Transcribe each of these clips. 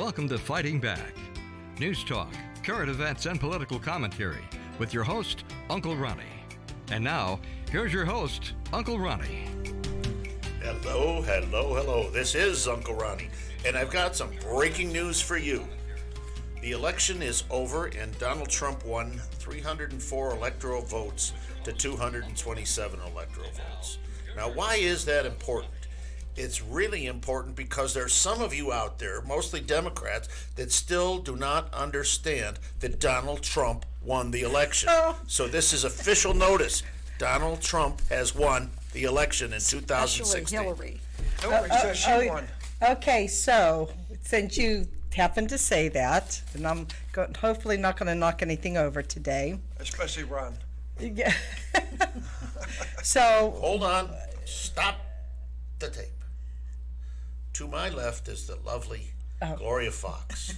Welcome to Fighting Back. News talk, current events, and political commentary with your host, Uncle Ronnie. And now, here's your host, Uncle Ronnie. Hello. This is Uncle Ronnie, and I've got some breaking news for you. The election is over, and Donald Trump won 304 electoral votes to 227 electoral votes. Now, why is that important? It's really important because there's some of you out there, mostly Democrats, that still do not understand that Donald Trump won the election. So this is official notice. Donald Trump has won the election in 2016. Especially Hillary. Hillary says she won. Okay, so since you happened to say that, and I'm hopefully not going to knock anything over today. Especially Ron. Yeah. So Hold on. Stop the tape. To my left is the lovely Gloria Fox.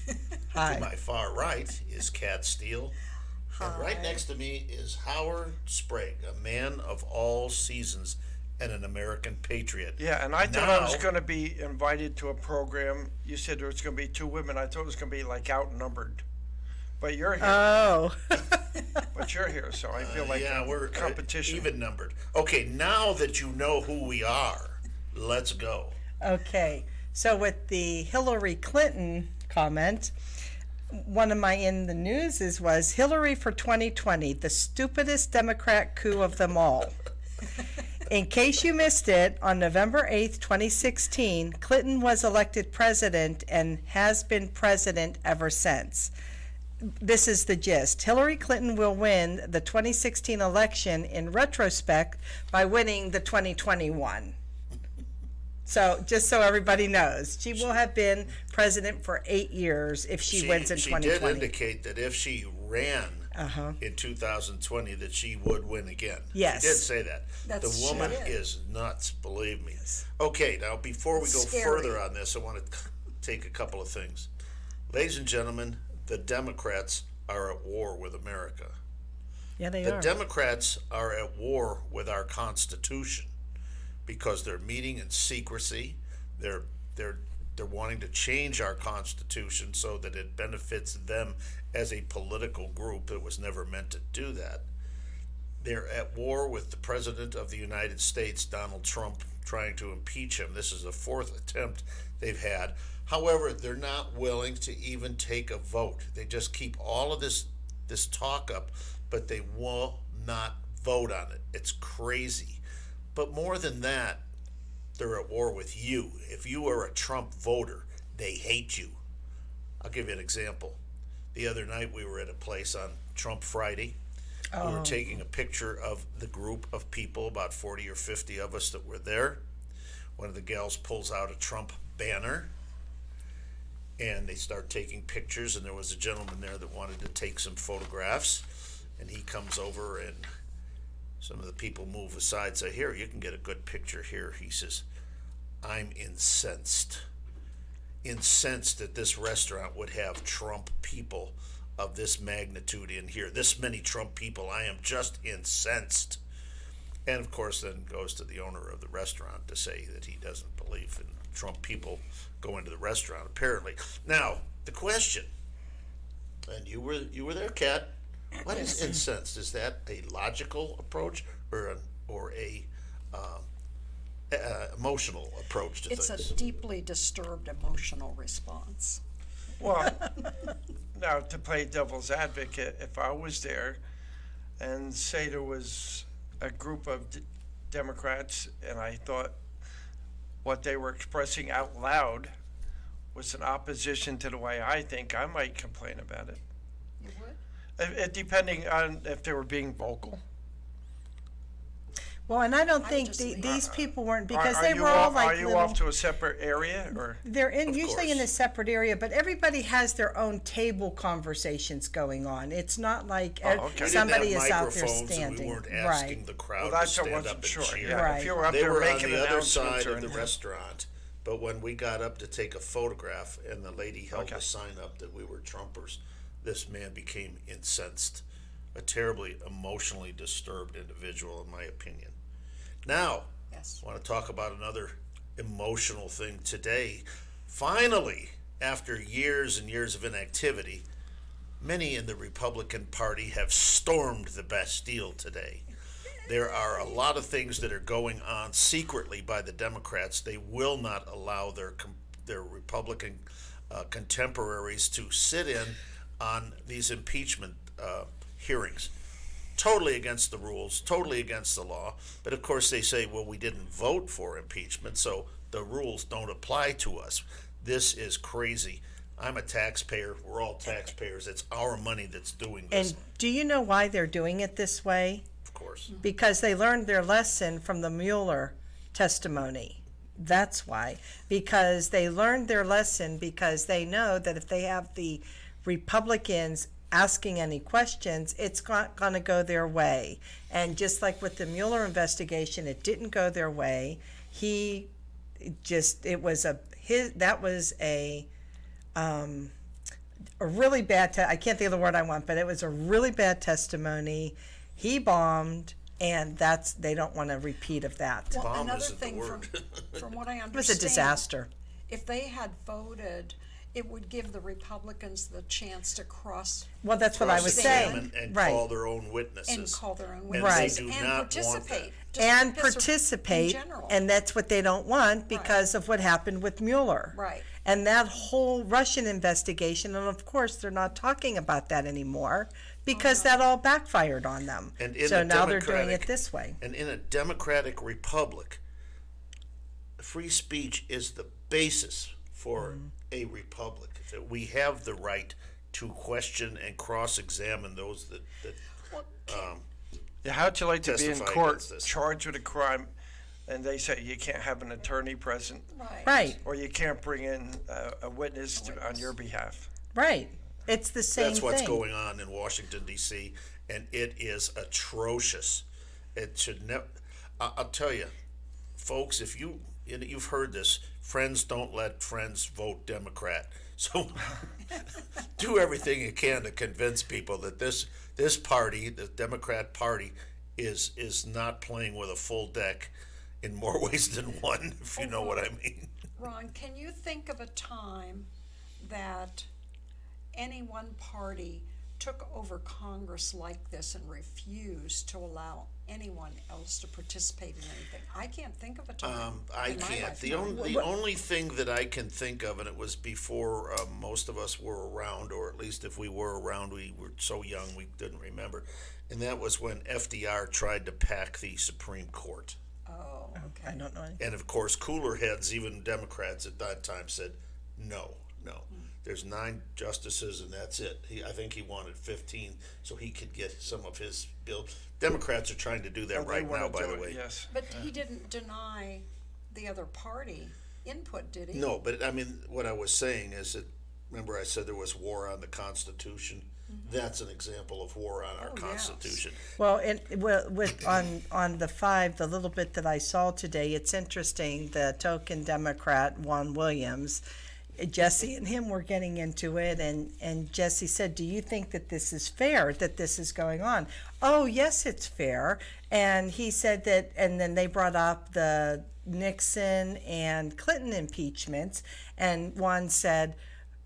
Hi. To my far right is Cat Steele. And right next to me is Howard Sprague, a man of all seasons and an American patriot. Yeah, and I thought I was going to be invited to a program. You said there was going to be two women. I thought it was going to be like outnumbered. But you're here. Oh. But you're here, so I feel like we're competition. Even numbered. Okay, now that you know who we are, let's go. Okay, so with the Hillary Clinton comment, one of my in the newses was Hillary for 2020, the stupidest Democrat coup of them all. In case you missed it, on November 8th, 2016, Clinton was elected president and has been president ever since. This is the gist. Hillary Clinton will win the 2016 election in retrospect by winning the 2021. So just so everybody knows, she will have been president for 8 years if she wins in 2020. She did indicate that if she ran in 2020 that she would win again. Yes. She did say that. The woman is nuts, believe me. Okay, now before we go further on this, I want to take a couple of things. Ladies and gentlemen, the Democrats are at war with America. Yeah, they The are. Democrats are at war with our Constitution because they're meeting in secrecy. They're wanting to change our Constitution so that it benefits them as a political group. It was never meant to do that. They're at war with the President of the United States, Donald Trump, trying to impeach him. This is the fourth attempt they've had. However, they're not willing to even take a vote. They just keep all of this talk up, but they will not vote on it. It's crazy. But more than that, they're at war with you. If you are a Trump voter, they hate you. I'll give you an example. The other night we were at a place on Trump Friday. We were taking a picture of the group of people, about 40 or 50 of us that were there. One of the gals pulls out a Trump banner, and they start taking pictures, and there was a gentleman there that wanted to take some photographs, and he comes over, and some of the people move aside, say, here, you can get a good picture here. He says, I'm incensed that this restaurant would have Trump people of this magnitude in here, this many Trump people. I am just incensed. And of course then goes to the owner of the restaurant to say that he doesn't believe in Trump people going to the restaurant, apparently. Now, the question, and you were there, Kat. What is incensed? Is that a logical approach or a emotional approach to things? It's a deeply disturbed emotional response. Well, now to play devil's advocate, if I was there and say there was a group of Democrats and I thought what they were expressing out loud was in opposition to the way I think, I might complain about it. You would? Depending on if they were being vocal. Well, and I don't think these people weren't, because Are they you were all off, like Are you little, off to a separate area, or? they're usually course. in a separate area, but everybody has their own table conversations going on. It's not like okay. somebody We didn't have is out there microphones, standing. and we weren't asking Right. the crowd Well, to that's I stand wasn't up and sure. cheer. Yeah, Right. if you were up They there were on making the other announcements side or of the anything. restaurant, but when we got up to take a photograph and the lady held Okay. the sign up that we were Trumpers, this man became incensed. A terribly emotionally disturbed individual, in my opinion. Now, Yes. I want to talk about another emotional thing today. Finally, after years and years of inactivity, many in the Republican Party have stormed the Bastille today. There are a lot of things that are going on secretly by the Democrats. They will not allow their Republican contemporaries to sit in on these impeachment hearings. Totally against the rules, totally against the law. But of course they say, well, we didn't vote for impeachment, so the rules don't apply to us. This is crazy. I'm a taxpayer. We're all taxpayers. It's our money that's doing this. And do you know why they're doing it this way? Of course. Because they learned their lesson from the Mueller testimony. That's why. Because they learned their lesson, because they know that if they have the Republicans asking any questions, it's not going to go their way. And just like with the Mueller investigation, it didn't go their way. That was a really bad, I can't think of the word I want, but it was a really bad testimony. He bombed, and they don't want a repeat of that. Well, Bomb another isn't the thing word. from what I understand. It was a disaster. If they had voted, it would give the Republicans the chance to cross Well, that's what I was Cross-examine saying. and Right. call their own witnesses. and call their own And witnesses they do and not want participate. that. just And because of- participate, in general. and that's what they don't want because of what happened with Mueller. Right. And that whole Russian investigation, and of course, they're not talking about that anymore because that all backfired on them. And in So a now they're doing democratic- it this way. And in a democratic republic, free speech is the basis for a republic. That we have the right to question and cross-examine those that Yeah, how'd you like to be in Testify court, against this. charged with a crime, and they say you can't have an attorney present, Right, or you can't bring in a witness on your behalf? right. It's the same That's what's thing. going on in Washington, D.C., and it is atrocious. It should never. I'll tell you, folks, if you've heard this, friends don't let friends vote Democrat. So do everything you can to convince people that this party, the Democrat Party, is not playing with a full deck in more ways than one, if you know what I mean. Ron, can you think of a time that any one party took over Congress like this and refused to allow anyone else to participate in anything? I can't think of a time. I in my can't. lifetime. The only thing that I can think of, and it was before most of us were around, or at least if we were around, we were so young we didn't remember, and that was when FDR tried to pack the Supreme Court. Oh, I don't know. And of course, cooler heads, even Democrats at that time, said, no. There's 9 justices and that's it. I think he wanted 15 so he could get some of his bill. Democrats are trying to do that Oh, they right wanna now, by do the it, way. Yes. but he didn't deny the other party input, did he? No, but I mean, what I was saying is that, remember I said there was war on the Constitution? That's an example of war on our Oh, yes. Constitution. Well, on the 5, the little bit that I saw today, it's interesting. The token Democrat, Juan Williams, Jesse and him were getting into it, and Jesse said, "Do you think that this is fair? That this is going on?" "Oh, yes, it's fair." And he said that, and then they brought up the Nixon and Clinton impeachments, and Juan said,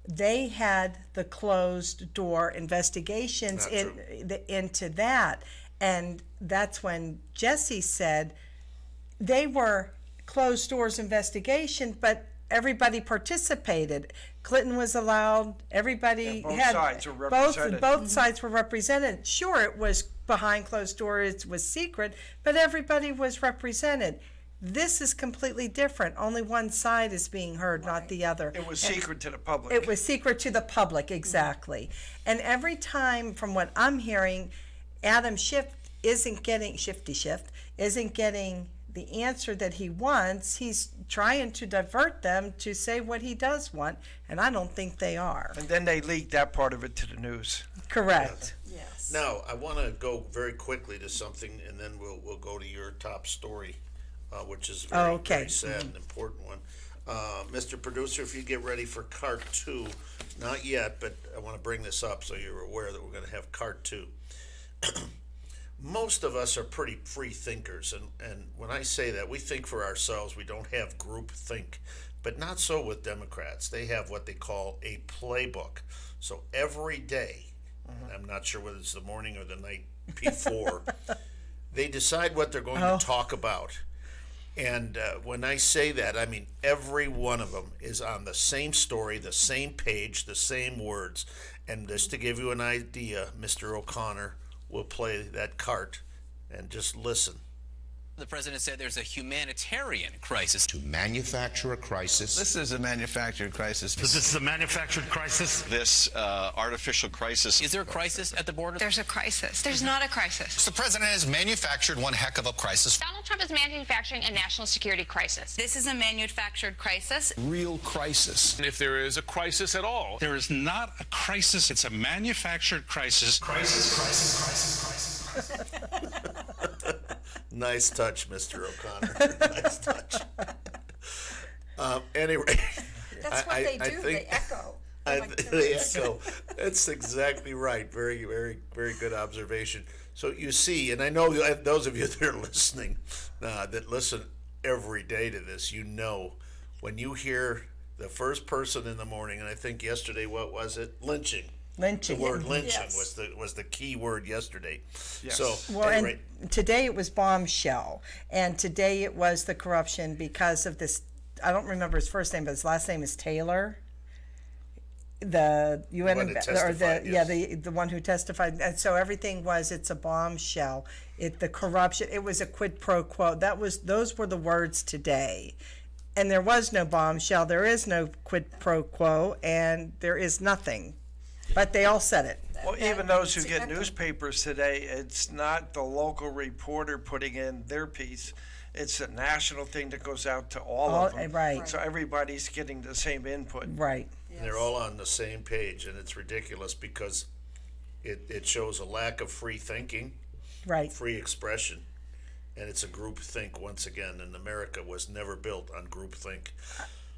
they had the closed door investigations into that. And that's when Jesse said they were closed doors investigation, but everybody participated. Clinton was allowed, everybody both had sides were represented. both sides were represented. Sure, it was behind closed doors, it was secret, but everybody was represented. This is completely different. Only one side is being heard, not the other. It was secret to the public. It was secret to the public, exactly. And every time, from what I'm hearing, Adam Schiff isn't getting the answer that he wants. He's trying to divert them to say what he does want, and I don't think they are. And then they leaked that part of it to the news. Correct. Yes. Now, I want to go very quickly to something, and then we'll go to your top story, which is very, okay. very sad and important one. Mr. Producer, if you get ready for Part 2, not yet, but I want to bring this up so you're aware that we're going to have Part 2. most of us are pretty free thinkers, and when I say that, we think for ourselves. We don't have group think, but not so with Democrats. They have what they call a playbook. So every day, I'm not sure whether it's the morning or the night before, they decide what they're going to talk about. And when I say that, I mean every one of them is on the same story, the same page, the same words. And just to give you an idea, Mr. O'Connor will play that cart and just listen. The president said there's a humanitarian crisis. To manufacture a crisis. This is a manufactured crisis. This is a manufactured crisis. This artificial crisis. Is there a crisis at the border? There's a crisis. There's not a crisis. The president has manufactured one heck of a crisis. Donald Trump is manufacturing a national security crisis. This is a manufactured crisis. Real crisis. If there is a crisis at all, there is not a crisis. It's a manufactured crisis. Crisis. Nice touch, Mr. O'Connor. Nice touch. Anyway, That's what they do. They echo. They echo. That's exactly right. Very, very, very good observation. So you see, and I know those of you that are listening, that listen every day to this, you know, when you hear the first person in the morning, and I think yesterday, what was it? Lynching. Lynching. The word lynching Yes. was the key word yesterday. Yes. So Well, anyway, and today it was bombshell, and today it was the corruption because of this. I don't remember his first name, but his last name is Taylor. The UN one that or the testified, yes. the one who testified, and so everything was it's a bombshell. The corruption. It was a quid pro quo. Those were the words today, and there was no bombshell. There is no quid pro quo, and there is nothing. But they all said it. Well, even those who get newspapers today, it's not the local reporter putting in their piece. It's a national thing that goes out to all of them. Right. So everybody's getting the same input. Right. they're all on the same page, and it's ridiculous because it shows a lack of free thinking, Right. free expression, and it's a group think once again, and America was never built on group think.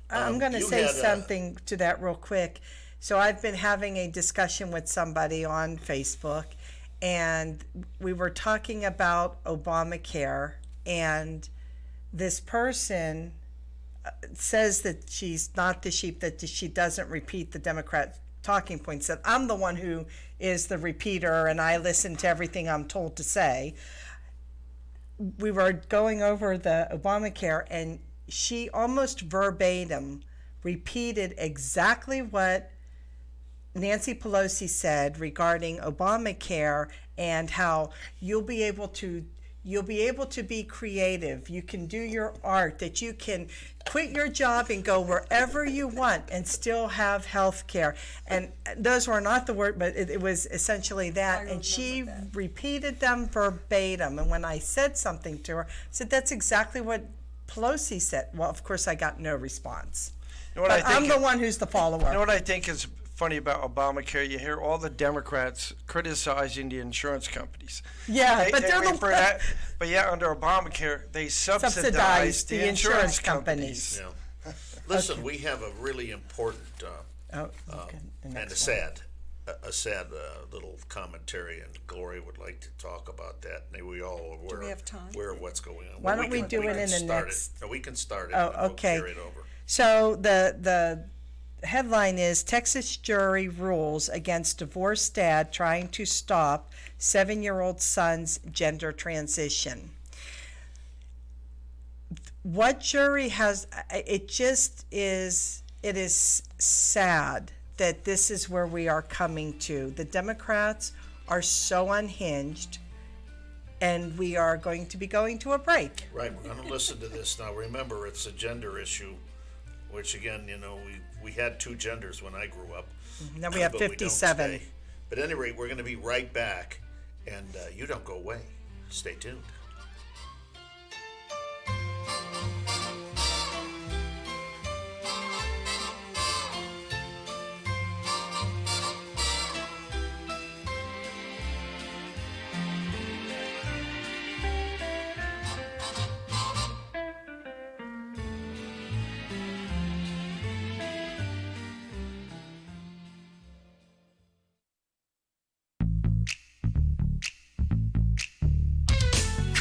I'm going to you say had, something to that real quick. So I've been having a discussion with somebody on Facebook, and we were talking about Obamacare, and this person says that she's not the sheep, that she doesn't repeat the Democrat talking points, that I'm the one who is the repeater and I listen to everything I'm told to say. We were going over the Obamacare, and she almost verbatim repeated exactly what Nancy Pelosi said regarding Obamacare and how you'll be able to be creative. You can do your art, that you can quit your job and go wherever you want and still have health care. And those were not the word, but it was essentially that. And she repeated them verbatim. And when I said something to her, I said, that's exactly what Pelosi said. Well, of course, I got no response. You know what But I think, I'm the one who's the follower. You know what I think is funny about Obamacare? You hear all the Democrats criticizing the insurance companies. Yeah, but they're refer that, but yeah, under Obamacare, they subsidize the insurance companies. Yeah. Listen, we have a really important Oh, okay. The and next a sad little commentary, and Gloria would like to talk about that. Maybe we all are aware, we have time? aware of what's going on. Why don't we do it can in the start next- No, we can start it. Oh, and we'll okay. carry it over. So the headline is Texas jury rules against divorced dad trying to stop 7-year-old son's gender transition. What jury has, it is sad that this is where we are coming to. The Democrats are so unhinged, and we are going to be going to a break. Right, we're going to listen to this now. Remember, it's a gender issue, which again, you know, we had 2 genders when I grew up. Now we have but don't 57. today. But at any rate, we're going to be right back, and you don't go away. Stay tuned.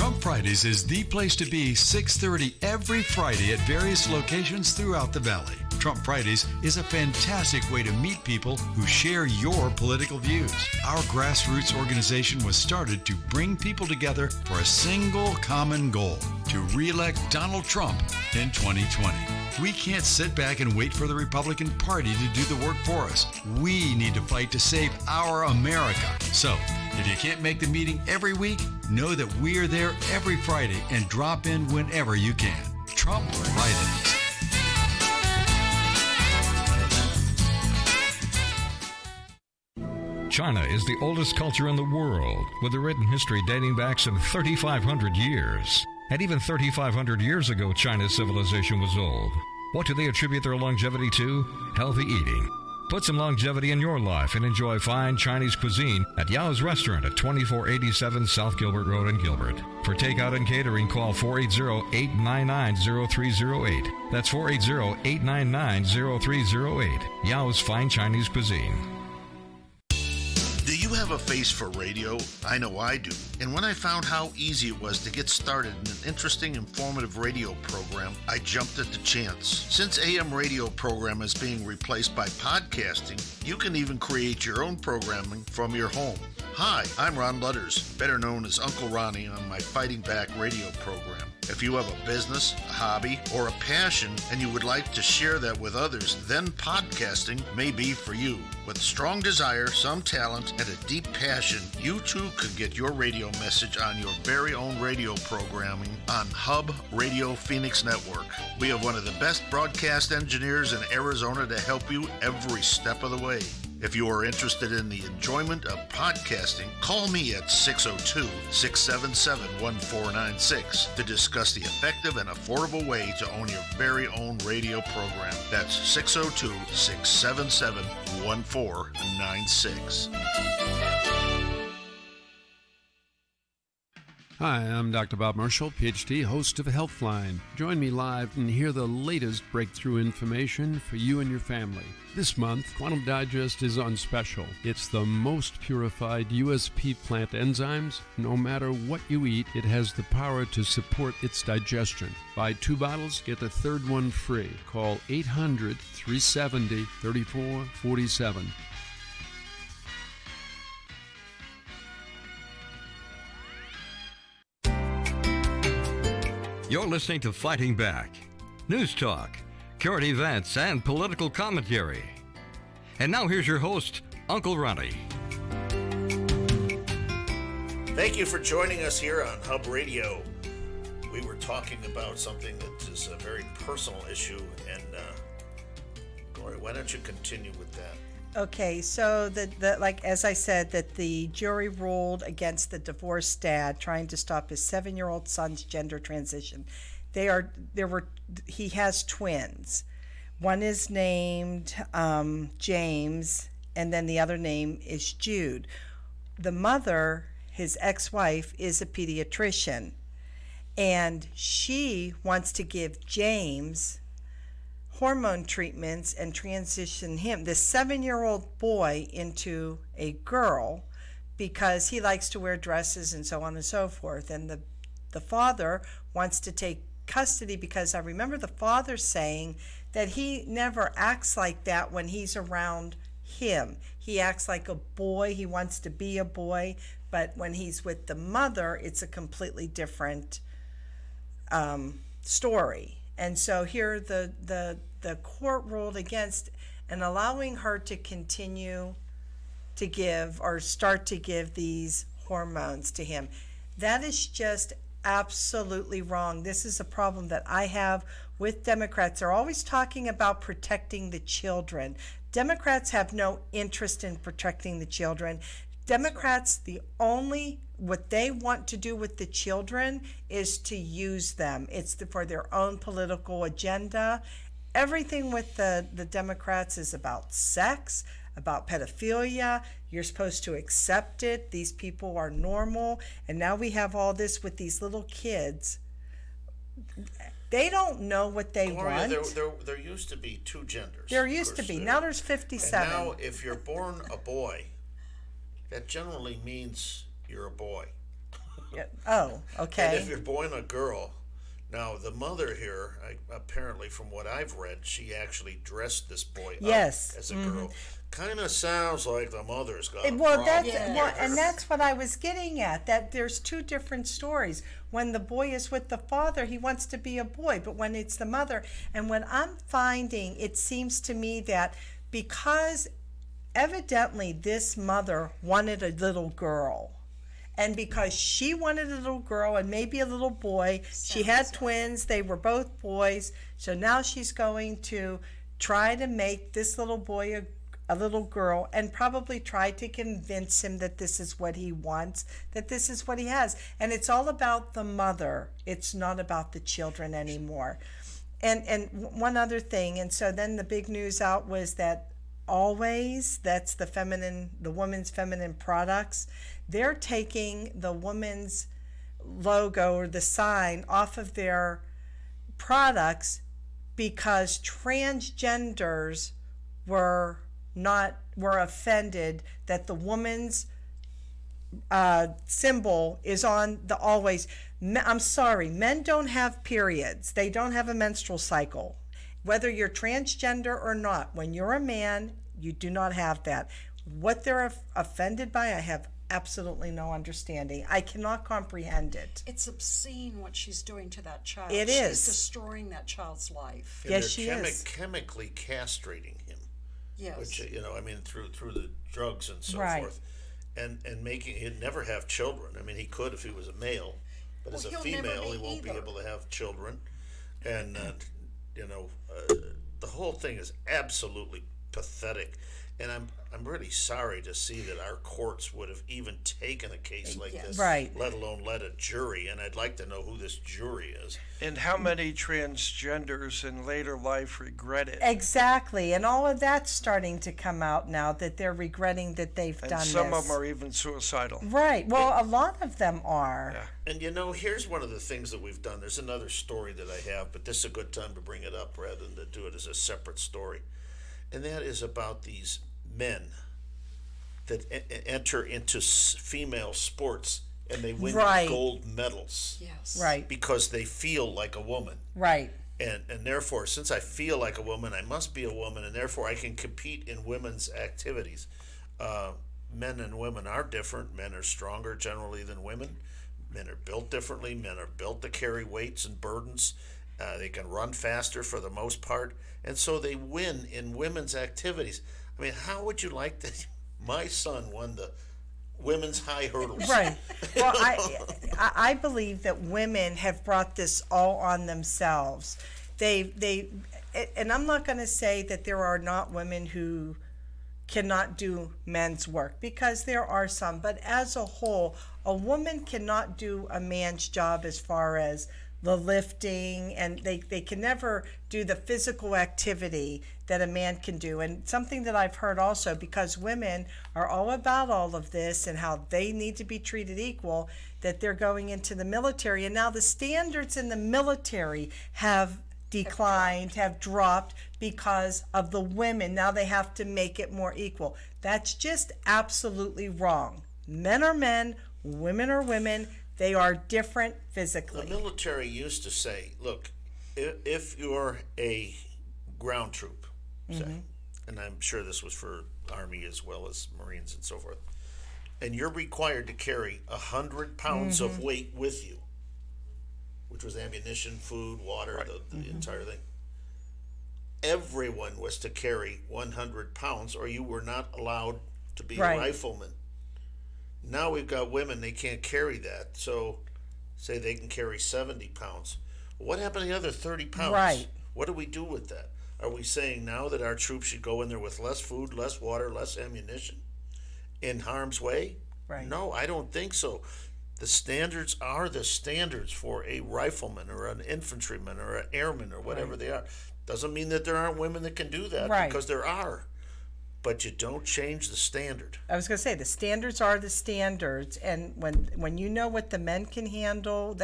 Trump Fridays is the place to be 6:30 every Friday at various locations throughout the Valley. Trump Fridays is a fantastic way to meet people who share your political views. Our grassroots organization was started to bring people together for a single common goal, to re-elect Donald Trump in 2020. We can't sit back and wait for the Republican Party to do the work for us. We need to fight to save our America. So, if you can't make the meeting every week, know that we're there every Friday and drop in whenever you can. Trump Fridays. China is the oldest culture in the world, with a written history dating back some 3,500 years. And even 3,500 years ago, China's civilization was old. What do they attribute their longevity to? Healthy eating. Put some longevity in your life and enjoy fine Chinese cuisine at Yao's Restaurant at 2487 South Gilbert Road in Gilbert. For takeout and catering, call 480-899-0308. That's 480-899-0308. Yao's Fine Chinese Cuisine. Do you have a face for radio? I know I do. And when I found how easy it was to get started in an interesting, informative radio program, I jumped at the chance. Since AM radio program is being replaced by podcasting, you can even create your own programming from your home. Hi, I'm Ron Lutters, better known as Uncle Ronnie on my Fighting Back radio program. If you have a business, a hobby, or a passion and you would like to share that with others, then podcasting may be for you. With strong desire, some talent, and a deep passion, you too could get your radio message on your very own radio programming on Hub Radio Phoenix Network. We have one of the best broadcast engineers in Arizona to help you every step of the way. If you are interested in the enjoyment of podcasting, call me at 602-677-1496 to discuss the effective and affordable way to own your very own radio program. That's 602-677-1496. Hi, I'm Dr. Bob Marshall, PhD, host of Healthline. Join me live and hear the latest breakthrough information for you and your family. This month, Quantum Digest is on special. It's the most purified USP plant enzymes. No matter what you eat, it has the power to support its digestion. Buy 2 bottles, get the third one free. Call 800-370-3447. You're listening to Fighting Back. News talk, current events, and political commentary. And now here's your host, Uncle Ronnie. Thank you for joining us here on Hub Radio. We were talking about something that is a very personal issue, and Gloria, why don't you continue with that? Okay, so like as I said, that the jury ruled against the divorced dad trying to stop his 7-year-old son's gender transition. He has twins. One is named James, and then the other name is Jude. The mother, his ex-wife, is a pediatrician, and she wants to give James hormone treatments and transition him, this 7-year-old boy, into a girl because he likes to wear dresses and so on and so forth. And the father wants to take custody because I remember the father saying that he never acts like that when he's around him. He acts like a boy. He wants to be a boy. But when he's with the mother, it's a completely different story. And so here the court ruled against and allowing her to continue to give or start to give these hormones to him. That is just absolutely wrong. This is a problem that I have with Democrats. They're always talking about protecting the children. Democrats have no interest in protecting the children. Democrats, what they want to do with the children is to use them. It's for their own political agenda. Everything with the Democrats is about sex, about pedophilia. You're supposed to accept it. These people are normal. And now we have all this with these little kids. They don't know what they want. There used to be 2 genders. There used to be. Now there's 57. And now if you're born a boy, that generally means you're a boy. Oh, And okay. if you're a boy and a girl, now the mother here, apparently from what I've read, she actually dressed this boy Yes. up as a girl. Kind of sounds like the mother's got a Well, problem. and that's what I was getting at. That there's two different stories. When the boy is with the father, he wants to be a boy, but when it's the mother, and when I'm finding, it seems to me that because evidently this mother wanted a little girl, and because she wanted a little girl and maybe a little boy, she had twins, they were both boys, so now she's going to try to make this little boy a little girl and probably try to convince him that this is what he wants, that this is what he has. And it's all about the mother. It's not about the children anymore. And one other thing, and so then the big news out was that Always, that's the woman's feminine products, they're taking the woman's logo or the sign off of their products because transgenders were offended that the woman's symbol is on the Always. I'm sorry, men don't have periods. They don't have a menstrual cycle. Whether you're transgender or not, when you're a man, you do not have that. What they're offended by, I have absolutely no understanding. I cannot comprehend it. It's obscene what she's doing to that child. It She's is. destroying that child's life. And Yes, they're she is. chemically castrating him. Yes. Which, through the drugs and so Right. forth. And making, he'd never have children. I mean, he could if he was a male, but as a he'll never female, be he won't be either. able to have children. And, the whole thing is absolutely pathetic. And I'm really sorry to see that our courts would have even taken a case like this, Right. let alone let a jury. And I'd like to know who this jury is. And how many transgenders in later life regret it? Exactly, and all of that's starting to come out now that they're regretting that they've And done some this. of them are even suicidal. Right. Well, a lot of them are. Yeah. And here's one of the things that we've done. There's another story that I have, but this is a good time to bring it up rather than to do it as a separate story. And that is about these men that enter into female sports and they win Right. gold medals. Yes. Right. Because they feel like a woman. Right. And therefore, since I feel like a woman, I must be a woman, and therefore I can compete in women's activities. Men and women are different. Men are stronger generally than women. Men are built differently. Men are built to carry weights and burdens. They can run faster for the most part, and so they win in women's activities. I mean, how would you like that? My son won the women's high hurdles. Right. Well, I believe that women have brought this all on themselves. And I'm not going to say that there are not women who cannot do men's work, because there are some, but as a whole, a woman cannot do a man's job as far as the lifting, and they can never do the physical activity that a man can do. And something that I've heard also, because women are all about all of this and how they need to be treated equal, that they're going into the military, and now the standards in the military have declined, have dropped because of the women. Now they have to make it more equal. That's just absolutely wrong. Men are men, women are women. They are different physically. The military used to say, look, if you're a ground troop, say, and I'm sure this was for Army as well as Marines and so forth, and you're required to carry 100 pounds of weight with you, which was ammunition, food, water, the entire thing. Everyone was to carry 100 pounds or you were not allowed to be Right. a rifleman. Now we've got women, they can't carry that. So say they can carry 70 pounds. What happened to the other 30 pounds? Right. What do we do with that? Are we saying now that our troops should go in there with less food, less water, less ammunition in harm's way? Right. No, I don't think so. The standards are the standards for a rifleman or an infantryman or an airman or whatever they are. Doesn't mean that there aren't women that can do that, Right. because there are. But you don't change the standard. I was going to say the standards are the standards, and when you know what the men can handle,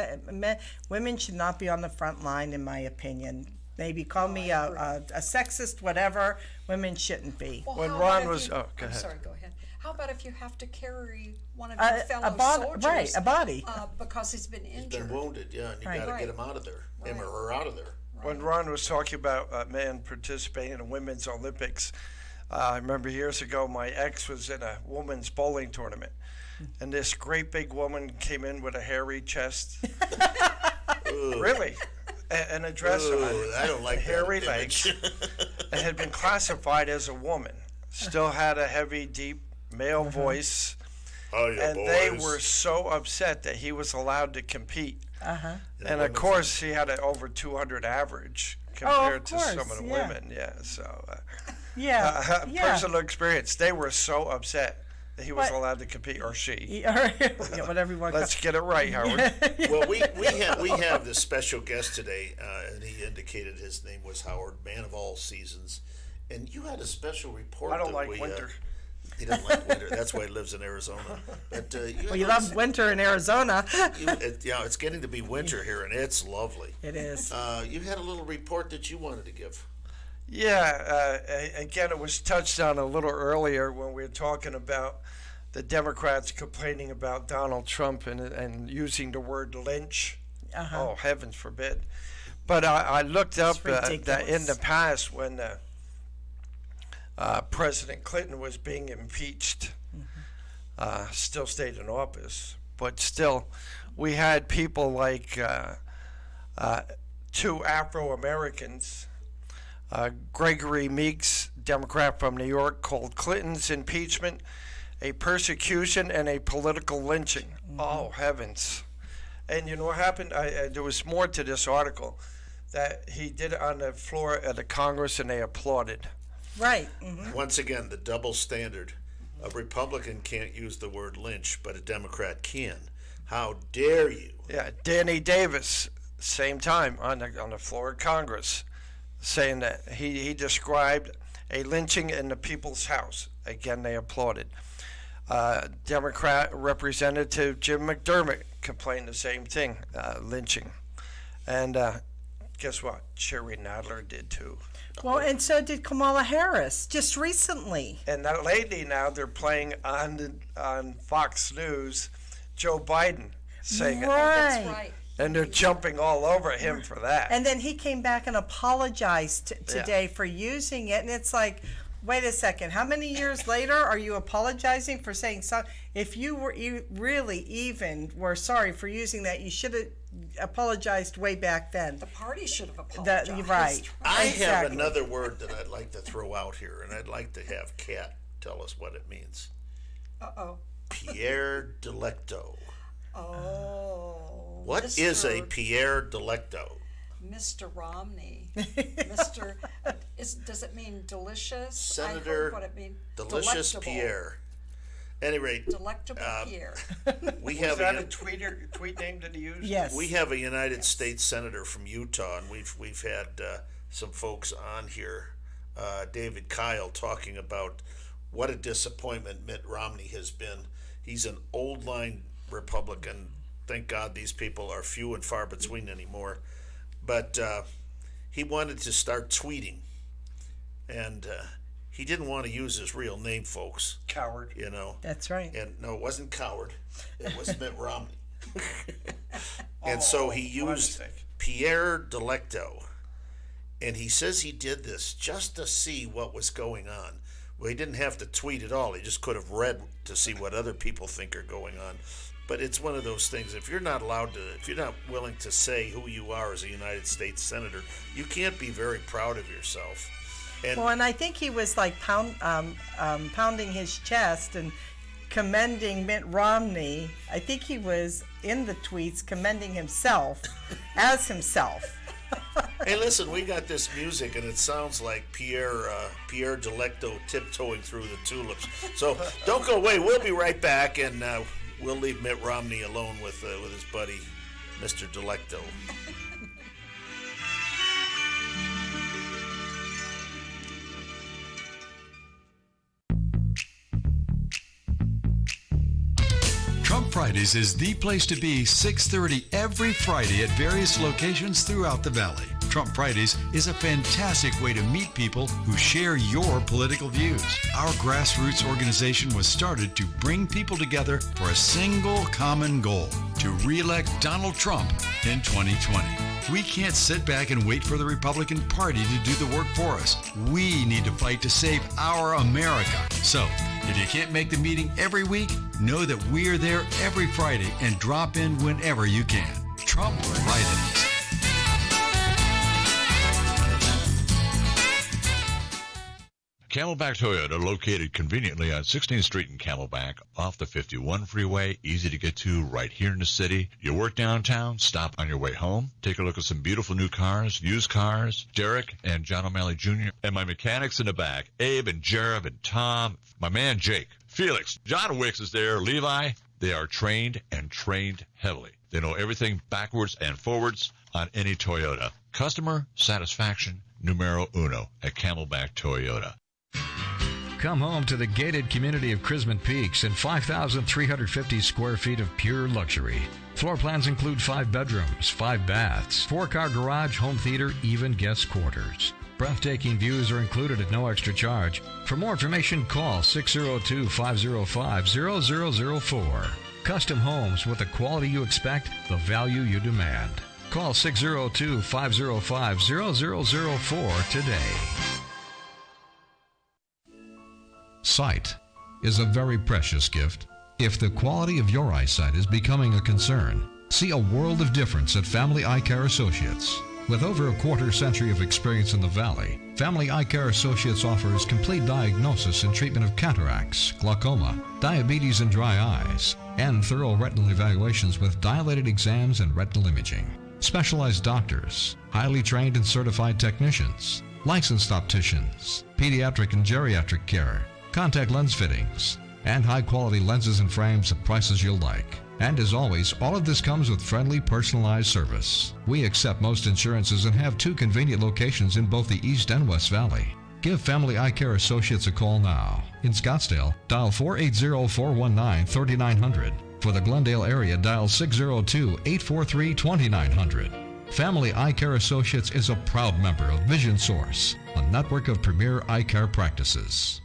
women should not be on the front line, in my opinion. Maybe call me a sexist, whatever. Women shouldn't be. Well, When how Ron about was- if you- oh, go I'm ahead. sorry, go ahead. How about if you have to carry one of your fellow soldiers? Right, a body. Because he's been injured. He's been wounded, yeah, and you got to get him out of there, him or her out of there. When Ron was talking about men participating in the Women's Olympics, I remember years ago my ex was in a women's bowling tournament, and this great big woman came in with a hairy chest. Really? And a dress on. I don't like hairy that legs. And had been classified as a woman. Still had a heavy, deep male voice. Oh, yeah, and they were so upset that he was allowed to compete. And of course, he had an over 200 average compared to some of the women. Yeah, so personal experience. They were so upset that he was allowed to compete, or she. Whatever you want. Let's get it right, Howard. Well, we have this special guest today, and he indicated his name was Howard, man of all seasons. And you had a special report. I don't like winter. He doesn't like winter. That's why he lives in Arizona. But you love winter in Arizona. It's getting to be winter here, and it's lovely. It is. You had a little report that you wanted to give. Yeah. Again, it was touched on a little earlier when we were talking about the Democrats complaining about Donald Trump and using the word lynch. Oh, heavens forbid. But I looked up that in the past when President Clinton was being impeached, still stayed in office, but still we had people like two Afro-Americans, Gregory Meeks, Democrat from New York, called Clinton's impeachment a persecution and a political lynching. Oh, heavens. And you know what happened? There was more to this article, that he did it on the floor of the Congress and they applauded. Right. Once again, the double standard. A Republican can't use the word lynch, but a Democrat can. How dare you? Yeah, Danny Davis, same time on the floor of Congress, saying that he described a lynching in the people's house. Again, they applauded. Democrat Representative Jim McDermott complained the same thing, lynching. And guess what? Sherry Nadler did too. Well, and so did Kamala Harris just recently. And lately now they're playing on Fox News Joe Biden saying it. That's right. And they're jumping all over him for that. And then he came back and apologized today for using it. And it's like, wait a second, how many years later are you apologizing for saying something? If you were really even were sorry for using that, you should have apologized way back then. The party should have apologized. Right. I have another word that I'd like to throw out here, and I'd like to have Kat tell us what it means. Pierre Delecto. Oh. What is a Pierre Delecto? Mr. Romney. Mr. Does it mean delicious? Senator I heard what it means. Delicious Pierre. At any rate, Delectable Pierre. We Was have that a tweet name that he used? Yes. We have a United States Senator from Utah, and we've had some folks on here, David Kyle, talking about what a disappointment Mitt Romney has been. He's an old line Republican. Thank God these people are few and far between anymore. But he wanted to start tweeting, and he didn't want to use his real name, folks. Coward. You know. That's right. And no, it wasn't Coward. It was Mitt Romney. And so he used Pierre Delecto. And he says he did this just to see what was going on. Well, he didn't have to tweet at all. He just could have read to see what other people think are going on. But it's one of those things. If you're not willing to say who you are as a United States Senator, you can't be very proud of yourself. And I think he was like pounding his chest and commending Mitt Romney. I think he was in the tweets commending himself as himself. Hey, listen, we got this music, and it sounds like Pierre Delecto tiptoeing through the tulips. So don't go away. We'll be right back, and we'll leave Mitt Romney alone with his buddy, Mr. Delecto. Trump Fridays is the place to be 6:30 every Friday at various locations throughout the Valley. Trump Fridays is a fantastic way to meet people who share your political views. Our grassroots organization was started to bring people together for a single common goal, to re-elect Donald Trump in 2020. We can't sit back and wait for the Republican Party to do the work for us. We need to fight to save our America. So, if you can't make the meeting every week, know that we're there every Friday and drop in whenever you can. Trump Fridays. Camelback Toyota, located conveniently on 16th Street in Camelback, off the 51 freeway, easy to get to right here in the city. You work downtown, stop on your way home, take a look at some beautiful new cars, used cars. Derek and John O'Malley Jr. and my mechanics in the back, Abe and Jared and Tom, my man Jake, Felix, John Wicks is there, Levi. They are trained and trained heavily. They know everything backwards and forwards on any Toyota. Customer satisfaction numero uno at Camelback Toyota. Come home to the gated community of Chrisman Peaks in 5,350 square feet of pure luxury. Floor plans include 5 bedrooms, 5 baths, 4-car garage, home theater, even guest quarters. Breathtaking views are included at no extra charge. For more information, call 602-505-0004. Custom homes with the quality you expect, the value you demand. Call 602-505-0004 today. Sight is a very precious gift. If the quality of your eyesight is becoming a concern, see a world of difference at Family Eye Care Associates. With over a quarter century of experience in the Valley, Family Eye Care Associates offers complete diagnosis and treatment of cataracts, glaucoma, diabetes and dry eyes, and thorough retinal evaluations with dilated exams and retinal imaging. Specialized doctors, highly trained and certified technicians, licensed opticians, pediatric and geriatric care, contact lens fittings, and high-quality lenses and frames at prices you'll like. And as always, all of this comes with friendly, personalized service. We accept most insurances and have 2 convenient locations in both the East and West Valley. Give Family Eye Care Associates a call now. In Scottsdale, dial 480-419-3900. For the Glendale area, dial 602-843-2900. Family Eye Care Associates is a proud member of Vision Source, a network of premier eye care practices.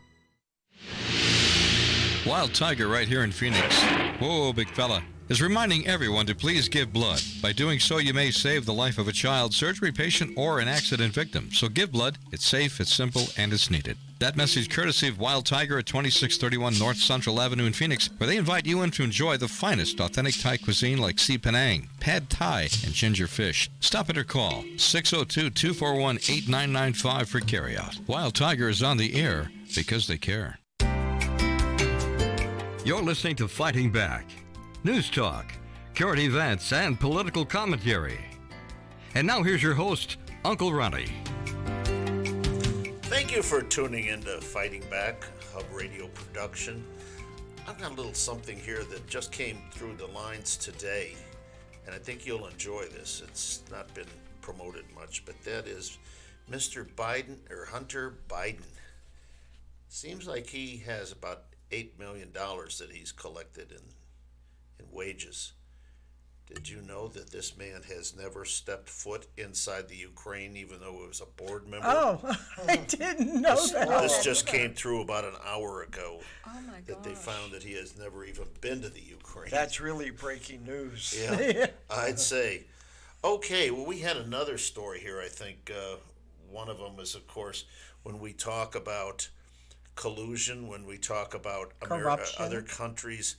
Wild Tiger right here in Phoenix. Whoa, big fella. Is reminding everyone to please give blood. By doing so, you may save the life of a child, surgery patient, or an accident victim. So give blood. It's safe, it's simple, and it's needed. That message courtesy of Wild Tiger at 2631 North Central Avenue in Phoenix, where they invite you in to enjoy the finest authentic Thai cuisine like Si Penang, Pad Thai, and ginger fish. Stop it or call 602-241-8995 for carryout. Wild Tiger is on the air because they care. You're listening to Fighting Back. News talk, current events, and political commentary. And now here's your host, Uncle Ronnie. Thank you for tuning in to Fighting Back, Hub Radio production. I've got a little something here that just came through the lines today, and I think you'll enjoy this. It's not been promoted much, but that is Mr. Biden, or Hunter Biden. Seems like he has about $8 million that he's collected in wages. Did you know that this man has never stepped foot inside the Ukraine, even though he was a board member? Oh, I didn't know that. This just came through about an hour ago. Oh my that they found that he has never even been to the Ukraine. That's really breaking news. Yeah, I'd say. Okay, well, we had another story here, I think. One of them is, of course, when we talk about collusion, when we talk about other countries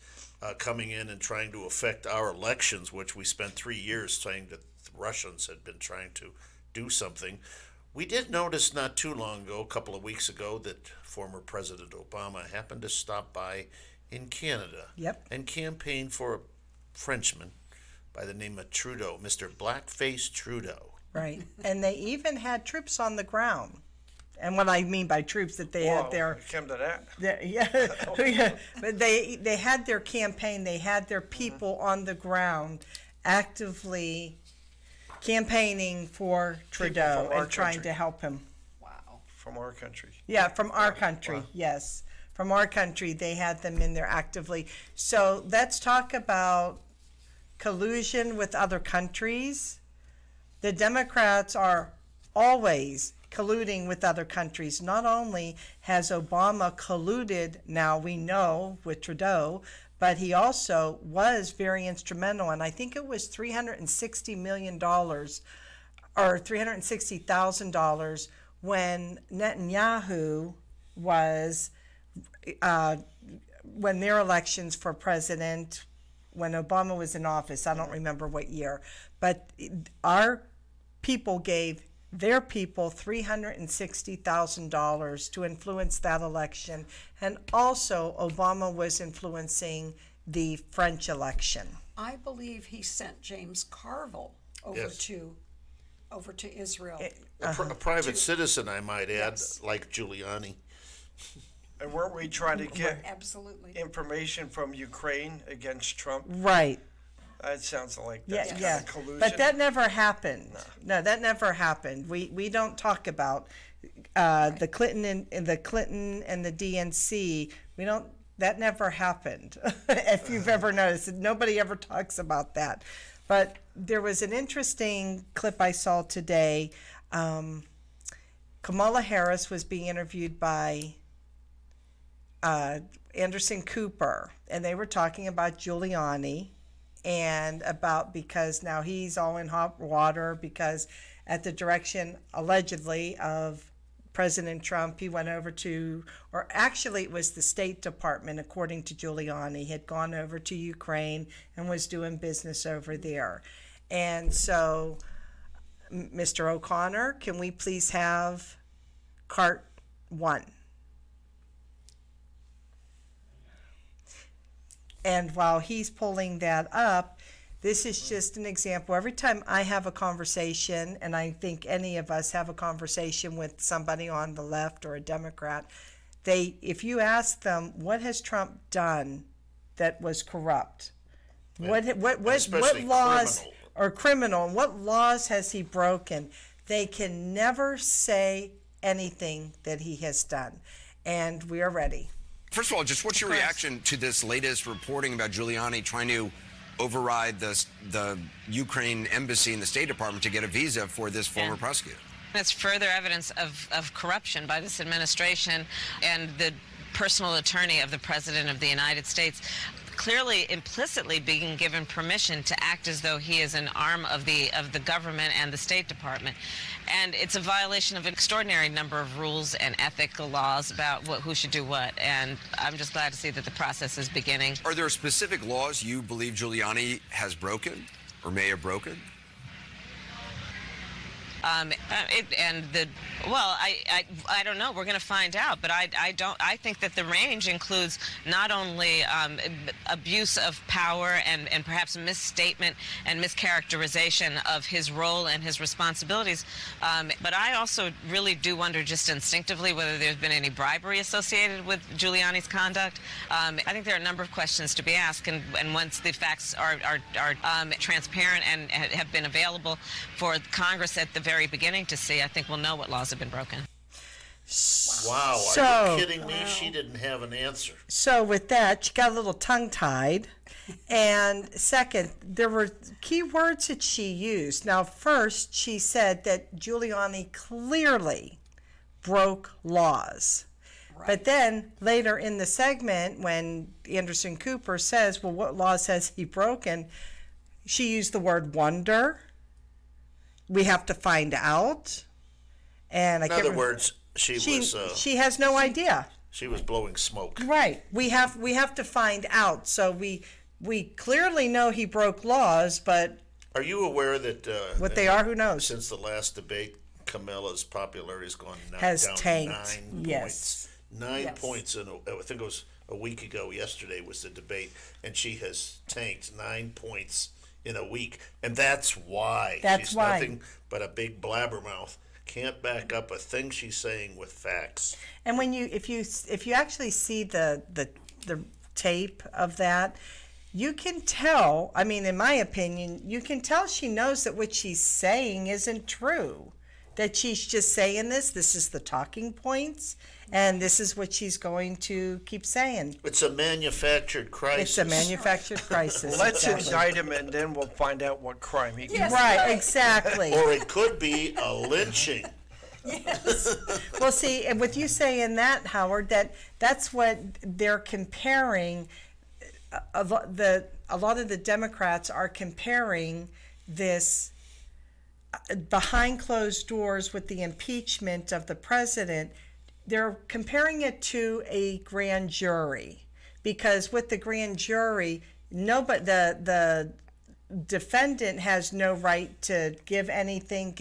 coming in and trying to affect our elections, which we spent 3 years saying that the Russians had been trying to do something. We did notice not too long ago, a couple of weeks ago, that former President Obama happened to stop by in Canada and campaign for a Frenchman by the name of Trudeau, Mr. Blackface Trudeau. Right, and they even had troops on the ground. And what I mean by troops, that they had their... Come to that. But they had their campaign, they had their people on the ground actively campaigning for Trudeau and trying to help him. Wow. From our country. Yeah, from our country, yes. From our country, they had them in there actively. So let's talk about collusion with other countries. The Democrats are always colluding with other countries. Not only has Obama colluded, now we know, with Trudeau, but he also was very instrumental, and I think it was $360 million or $360,000 when Netanyahu was, when their elections for president, when Obama was in office, I don't remember what year, but our people gave their people $360,000 to influence that election, and also Obama was influencing the French election. I believe he sent James Carville over to Israel. A private citizen, I might add, like Giuliani. And weren't we trying to get absolutely information from Ukraine against Trump? Right. That sounds like that's kind of collusion. But that never happened. No, that never happened. We don't talk about the Clinton and the DNC. We don't. That never happened. If you've ever noticed, nobody ever talks about that. But there was an interesting clip I saw today. Kamala Harris was being interviewed by Anderson Cooper, and they were talking about Giuliani. And about, because now he's all in hot water because at the direction, allegedly, of President Trump, he went over to, or actually it was the State Department, according to Giuliani, had gone over to Ukraine and was doing business over there. And so, Mr. O'Connor, can we please have cart 1? And while he's pulling that up, this is just an example. Every time I have a conversation, and I think any of us have a conversation with somebody on the left or a Democrat, if you ask them, what has Trump done that was corrupt? What laws or criminal, what laws has he broken? They can never say anything that he has done. And we are ready. First of all, just what's your reaction to this latest reporting about Giuliani trying to override the Ukraine embassy and the State Department to get a visa for this former prosecutor? That's further evidence of corruption by this administration and the personal attorney of the President of the United States, clearly implicitly being given permission to act as though he is an arm of the government and the State Department. And it's a violation of an extraordinary number of rules and ethical laws about who should do what. And I'm just glad to see that the process is beginning. Are there specific laws you believe Giuliani has broken or may have broken? I don't know. We're going to find out, but I think that the range includes not only abuse of power and perhaps misstatement and mischaracterization of his role and his responsibilities, but I also really do wonder just instinctively whether there's been any bribery associated with Giuliani's conduct. I think there are a number of questions to be asked, and once the facts are transparent and have been available for Congress at the very beginning to see, I think we'll know what laws have been broken. Wow, are you kidding me? She didn't have an answer. So with that, she got a little tongue-tied. And second, there were key words that she used. Now, first, she said that Giuliani clearly broke laws. Right. But then later in the segment, when Anderson Cooper says, well, what laws has he broken? She used the word wonder. We have to find out. And in other words, she has no idea. She was blowing smoke. Right. We have to find out. So we clearly know he broke laws, but are you aware that what they are, who knows? Since the last debate, Kamala's popularity has gone has down tanked. 9 yes. points. 9 points in I think it was a week ago. Yesterday was the debate, and she has tanked 9 points in a week, and that's why she's nothing but a big blabbermouth. Can't back up a thing she's saying with facts. And when if you actually see the tape of that, you can tell. I mean, in my opinion, you can tell she knows that what she's saying isn't true. That she's just saying this. This is the talking points, And this is what she's going to keep saying. It's a manufactured crisis. It's a manufactured crisis. Let's exactly. indict him, and then we'll find out what crime he committed. Right, exactly. Or it could be a lynching. Yes. Well, see, and with you saying that, Howard, that's what they're comparing. A lot of the Democrats are comparing this behind closed doors with the impeachment of the president. They're comparing it to a grand jury, because with the grand jury, the defendant has no right to give anything,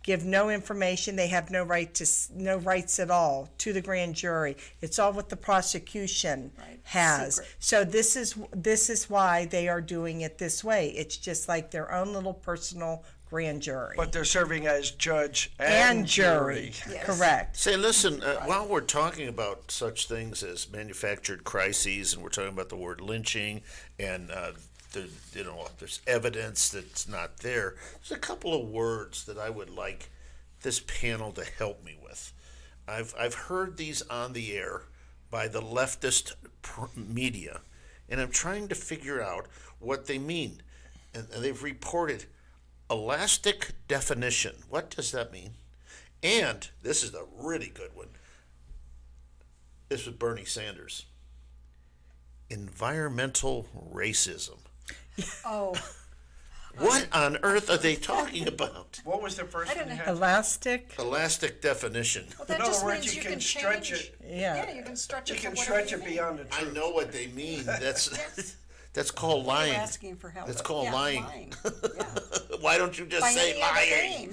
give no information. They have no rights at all to the grand jury. It's all what the prosecution has. Secret. So this is why they are doing it this way. It's just like their own little personal grand jury. But they're serving as judge and jury. Yes. Correct. Say, listen, while we're talking about such things as manufactured crises, and we're talking about the word lynching, and there's evidence that's not there, there's a couple of words that I would like this panel to help me with. I've heard these on the air by the leftist media, and I'm trying to figure out what they mean. And they've reported elastic definition. What does that mean? And this is a really good one. This was Bernie Sanders. Environmental racism. Oh. What on earth are they talking about? What was the first one? Elastic definition. Well, that In other just words, means you you can stretch it. Yeah. you can stretch You it. can to stretch whatever it you beyond the I truth. know what they mean. That's called You're lying. asking for help. That's called Yeah, lying. Yeah. Why don't you just By say any other lying?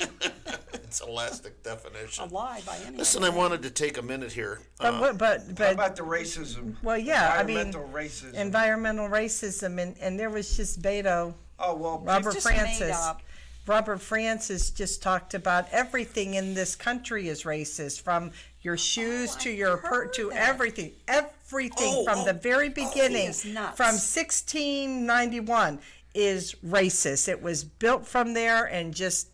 name. It's elastic definition. A lie by any Listen, other I wanted to take a minute here. But How about the racism? well, yeah, I mean, Environmental racism. environmental racism, and there was just Beto. Oh, well, Robert just made Francis. up. Robert Francis just talked about everything in this country is racist, from your shoes to your to everything, from the very beginning, is nuts. from 1691 is racist. It was built from there and just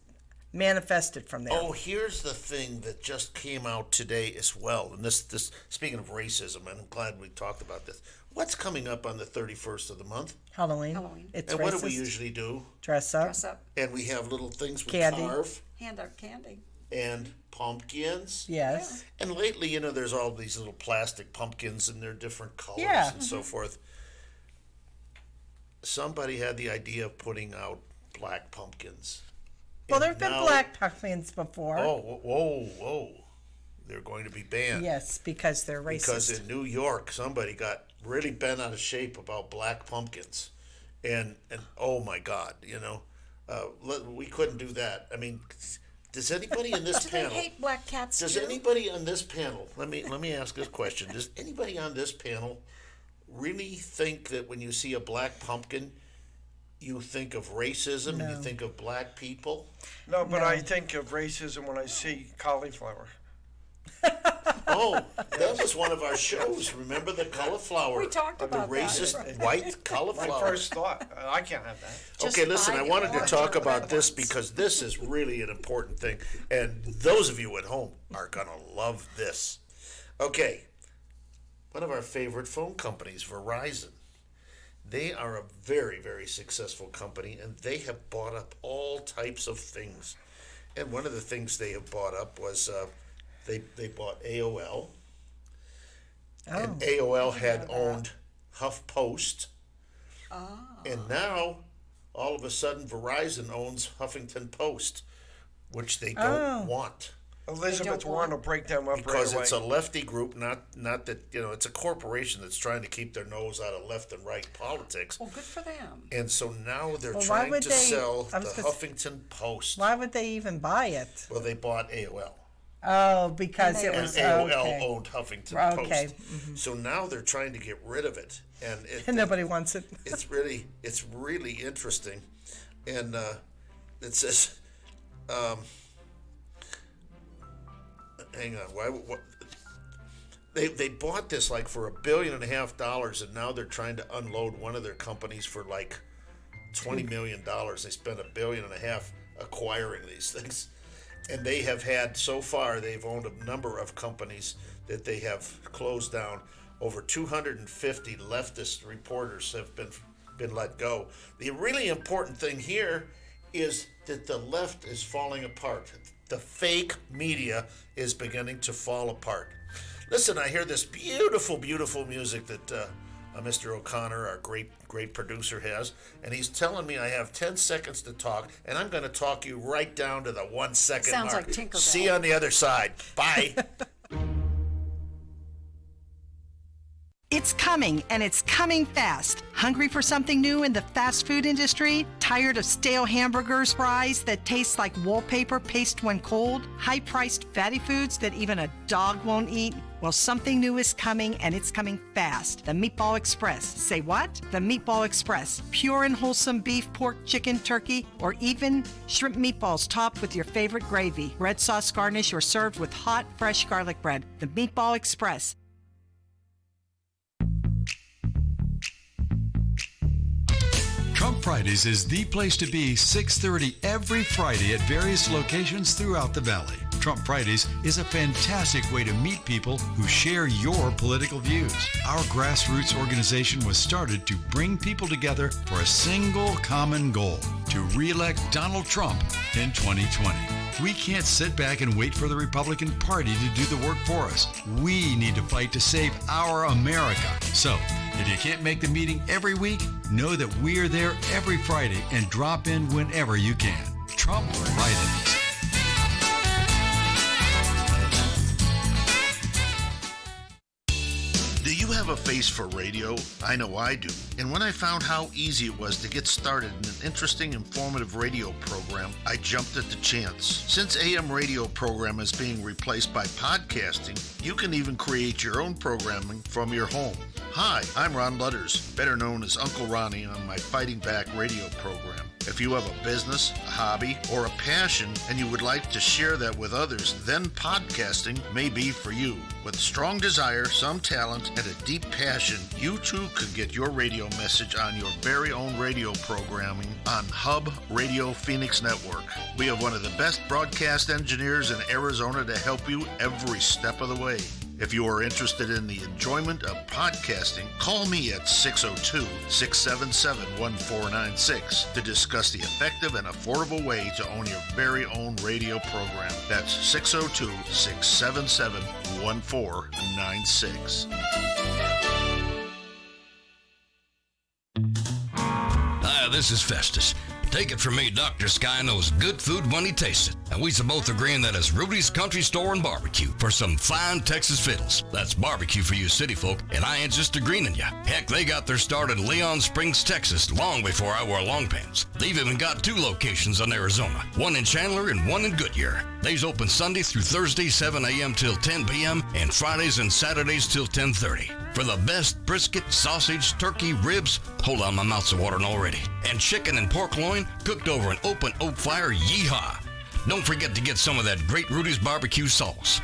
manifested from there. Oh, here's the thing that just came out today as well. And this speaking of racism, and I'm glad we talked about this. What's coming up on the 31st of the month? Halloween. And It's racist. what do we usually do? Dress up. Dress up. And we have little things we Candy. carve Hand out candy. and pumpkins. Yes. And lately, there's all these little plastic pumpkins and they're different colors Yeah. and so forth. Somebody had the idea of putting out black pumpkins. Well, And there have been now- black pumpkins before. Oh, whoa. They're going to be banned. Yes, because they're racist. Because in New York, somebody got really bent out of shape about black pumpkins. And oh my God, we couldn't do that. I mean, does anybody in this Do panel... they hate black cats Does too? anybody on this panel, let me ask this question. Does anybody on this panel really think that when you see a black pumpkin, you think of racism, No. you think of black people? No, but I think of racism when I see cauliflower. Oh, that was one of our shows. Remember the cauliflower? We talked about the that. racist white My cauliflower. first thought, I can't have that. Okay, listen, I wanted to orange talk or about red this ones. because this is really an important thing. And those of you at home are going to love this. Okay, one of our favorite phone companies, Verizon. They are a very, very successful company, and they have bought up all types of things. And one of the things they have bought up was they bought AOL. And AOL had owned HuffPost. And now, all of a sudden, Verizon owns Huffington Post, which they don't want. Elizabeth Warren will break them up Because right away. it's a lefty group, not that, it's a corporation that's trying to keep their nose out of left and right politics. Well, good for them. And so now they're Well, why trying would to they- sell the I was gonna s- Huffington Post. Why would they even buy it? Well, they bought AOL. Oh, because it And was AOL okay. owned Huffington Okay, Post. So now they're trying to get rid of it. And And nobody wants it. it's really interesting. And it says, hang on, what they bought this like for $1.5 billion, and now they're trying to unload one of their companies for like $20 million. They spent $1.5 billion acquiring these things. And they have had, so far, they've owned a number of companies that they have closed down. Over 250 leftist reporters have been let go. The really important thing here is that the left is falling apart. The fake media is beginning to fall apart. Listen, I hear this beautiful, beautiful music that Mr. O'Connor, our great producer, has, and he's telling me I have 10 seconds to talk, and I'm going to talk you right down to the 1 second Sounds mark. like Tinkerbell. See you on the other side. Bye. It's coming, and it's coming fast. Hungry for something new in the fast food industry? Tired of stale hamburgers, fries that taste like wallpaper paste when cold? High-priced fatty foods that even a dog won't eat? Well, something new is coming, and it's coming fast. The Meatball Express. Say what? The Meatball Express. Pure and wholesome beef, pork, chicken, turkey, or even shrimp meatballs topped with your favorite gravy. Red sauce garnish or served with hot, fresh garlic bread. The Meatball Express. Trump Fridays is the place to be 6:30 every Friday at various locations throughout the Valley. Trump Fridays is a fantastic way to meet people who share your political views. Our grassroots organization was started to bring people together for a single common goal, to re-elect Donald Trump in 2020. We can't sit back and wait for the Republican Party to do the work for us. We need to fight to save our America. So, if you can't make the meeting every week, know that we're there every Friday and drop in whenever you can. Trump Fridays. Do you have a face for radio? I know I do. And when I found how easy it was to get started in an interesting, informative radio program, I jumped at the chance. Since AM radio program is being replaced by podcasting, you can even create your own programming from your home. Hi, I'm Ron Lutters, better known as Uncle Ronnie on my Fighting Back radio program. If you have a business, a hobby, or a passion and you would like to share that with others, then podcasting may be for you. With strong desire, some talent, and a deep passion, you too could get your radio message on your very own radio programming on Hub Radio Phoenix Network. We have one of the best broadcast engineers in Arizona to help you every step of the way. If you are interested in the enjoyment of podcasting, call me at 602-677-1496 to discuss the effective and affordable way to own your very own radio program. That's 602-677-1496. Hi, this is Festus. Take it from me, Dr. Sky knows good food when he tastes it. And we're both agreeing that it's Rudy's Country Store and Barbecue for some fine Texas fiddles. That's barbecue for you city folk, and I ain't just agreeing ya. Heck, they got their start in Leon Springs, Texas, long before I wore long pants. They've even got 2 locations in Arizona, one in Chandler and one in Goodyear. They's open Sunday through Thursday, 7 a.m. till 10 p.m., and Fridays and Saturdays till 10:30. For the best brisket, sausage, turkey, ribs, hold on, my mouth's watering already, and chicken and pork loin cooked over an open oak fire, yeehaw. Don't forget to get some of that great Rudy's barbecue sauce.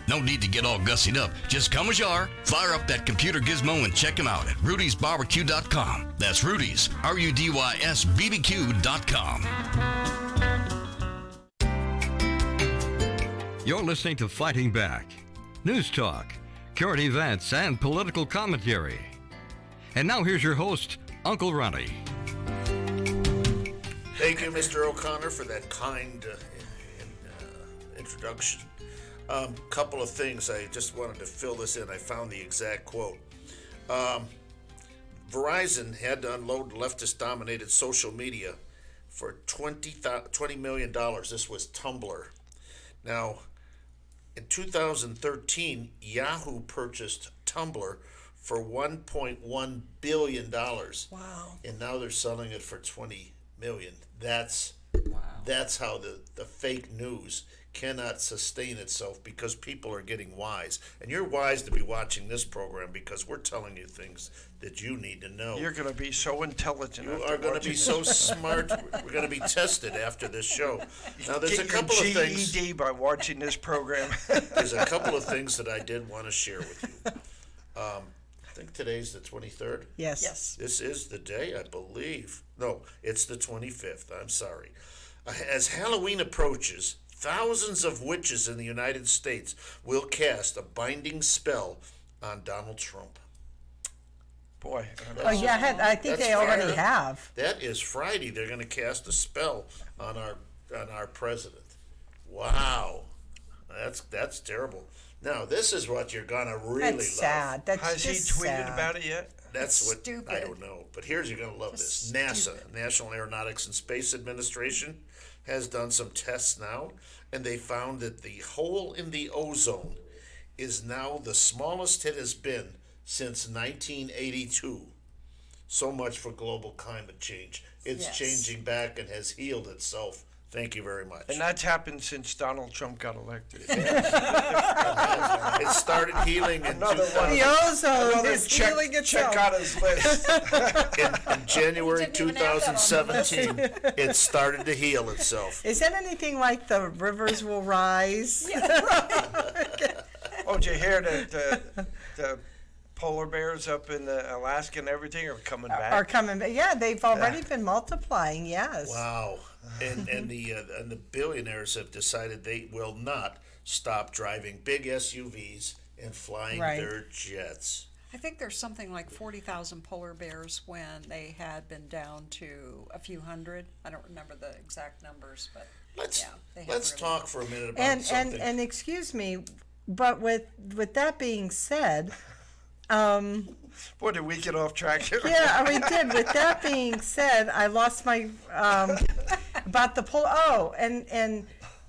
No need to get all gussied up. Just come as you are, fire up that computer gizmo and check them out at rudysbbq.com. That's Rudy's, RUDYSBBQ.com. You're listening to Fighting Back. News talk, current events, and political commentary. And now here's your host, Uncle Ronnie. Thank you, Mr. O'Connor, for that kind introduction. Couple of things. I just wanted to fill this in. I found the exact quote. Verizon had to unload leftist-dominated social media for $20 million. This was Tumblr. Now, in 2013, Yahoo purchased Tumblr for $1.1 billion. Wow. And now they're selling it for $20 million. That's how the fake news cannot sustain itself, because people are getting wise. And you're wise to be watching this program because we're telling you things that you need to know. You're going to be so intelligent. You are going to be so smart. We're going to be tested after this show. Now, there's a couple of things. GED by watching this program. There's a couple of things that I did want to share with you. I think today's the 23rd. Yes. This is the day, I believe. No, it's the 25th. I'm sorry. As Halloween approaches, thousands of witches in the United States will cast a binding spell on Donald Trump. Boy. Oh yeah, I think they already have. That is Friday. They're going to cast a spell on our president. Wow, that's terrible. Now this is what you're gonna really love. That's sad. That's Has he just tweeted sad. about it yet? That's what Stupid. I don't know. But here's you're gonna love this. NASA, National Aeronautics and Space Administration, has done some tests now, and they found that the hole in the ozone is now the smallest it has been since 1982. So much for global climate change. It's Yes. changing back and has healed itself. Thank you very much. And that's happened since Donald Trump got elected. It started healing in, The ozone is healing itself. Check out his list. in January He didn't even have that on the 2017. It started to heal itself. Is that anything like the rivers will rise? Oh, did you hear that the polar bears up in Alaska and everything are coming back? Are coming back. Yeah, they've already been multiplying. Yes. Wow. And the billionaires have decided they will not stop driving big SUVs and flying their jets. I think there's something like 40,000 polar bears when they had been down to a few hundred. I don't remember the exact numbers, but Let's they have let's really- talk for a minute about something. And excuse me, but with that being said, Boy, did we get off track here. yeah, we did. With that being said, I lost my about the polar. Oh,